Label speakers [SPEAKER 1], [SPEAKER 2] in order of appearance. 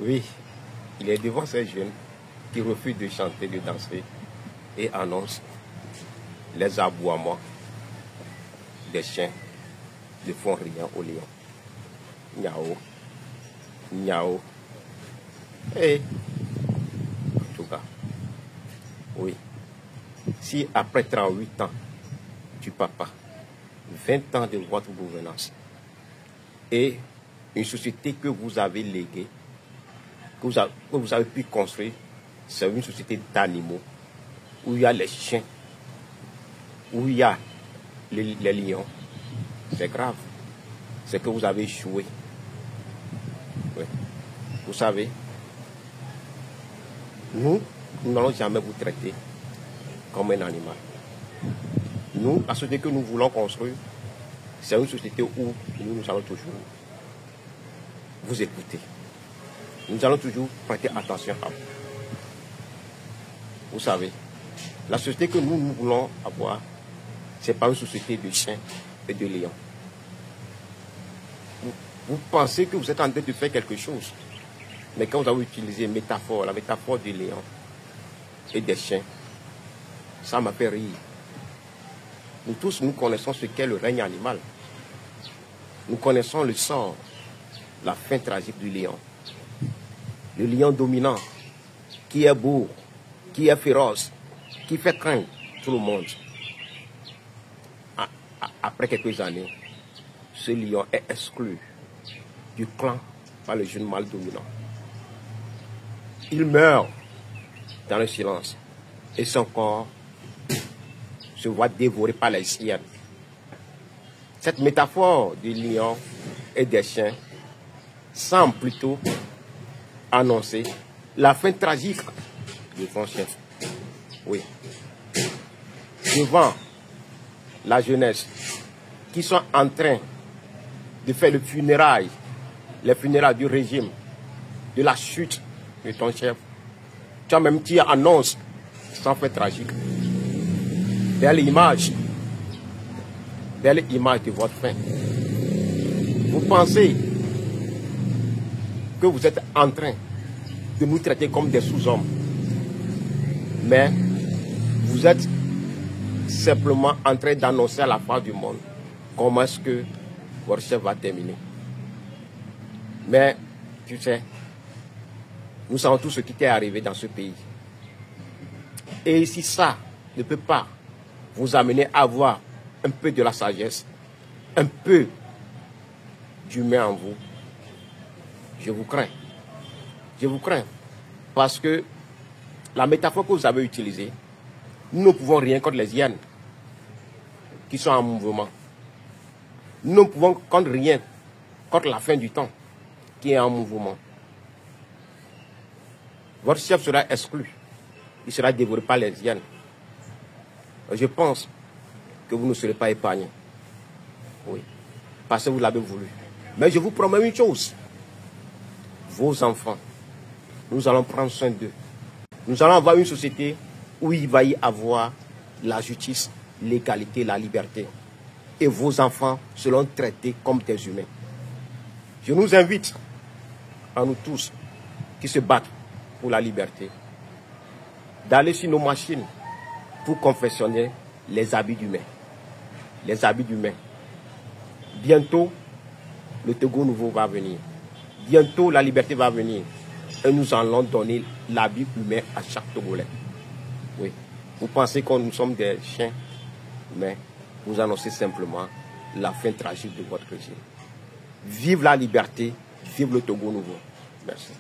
[SPEAKER 1] Oui, il est devant ces jeunes qui refusent de chanter, de danser et annonce les aboiements des chiens ne font rien au lion. Niao, niao. Et en tout cas, oui. Si après 38 ans du papa, 20 ans de votre gouvernance et une société que vous avez léguée, que vous avez pu construire, c'est une société d'animaux où il y a les chiens, où il y a les lions, c'est grave. C'est que vous avez échoué. Oui. Vous savez, nous n'allons jamais vous traiter comme un animal. Nous, la société que nous voulons construire, c'est une société où nous allons toujours vous écouter. Nous allons toujours prêter attention à vous. Vous savez, la société que nous voulons avoir, ce n'est pas une société de chiens et de lions. Vous pensez que vous êtes en train de faire quelque chose, mais quand vous avez utilisé la métaphore du lion et des chiens, ça m'a fait rire. Nous tous, nous connaissons ce qu'est le règne animal. Nous connaissons le sort, la fin tragique du lion. Le lion dominant, qui est beau, qui est féroce, qui fait craindre tout le monde. Après quelques années, ce lion est exclu du clan par le jeune mâle dominant. Il meurt dans le silence et son corps se voit dévoré par les hyènes. Cette métaphore du lion et des chiens semble plutôt annoncer la fin tragique du grand chef. Oui. Devant la jeunesse qui sont en train de faire les funérailles du régime, de la chute de ton chef. Tu as même qui annonce sans fait tragique. Belle image de votre fin. Vous pensez que vous êtes en train de nous traiter comme des sous-hommes, mais vous êtes simplement en train d'annoncer à la fin du monde comment est-ce que votre chef va terminer. Mais, tu sais, nous savons tout ce qui t'est arrivé dans ce pays. Et si ça ne peut pas vous amener à avoir un peu de la sagesse, un peu d'humain en vous, je vous crains. Je vous crains. Parce que la métaphore que vous avez utilisée, nous ne pouvons rien contre les hyènes qui sont en mouvement. Nous ne pouvons contre rien contre la fin du temps qui est en mouvement. Votre chef sera exclu. Il sera dévoré par les hyènes. Je pense que vous ne serez pas épargnés. Oui. Parce que vous l'avez voulu. Mais je vous promets une chose. Vos enfants, nous allons prendre soin d'eux. Nous allons avoir une société où il va y avoir la justice, l'égalité, la liberté. Et vos enfants seront traités comme des humains. Je nous invite, à nous tous, qui se battent pour la liberté, d'aller sur nos machines pour confectionner les habits d'humains. Les habits d'humains. Bientôt, le Togo nouveau va venir. Bientôt, la liberté va venir. Et nous allons donner l'habit humain à chaque Togolais. Oui. Vous pensez que nous sommes des chiens, mais vous annoncez simplement la fin tragique de votre régime. Vive la liberté, vive le Togo nouveau. Merci.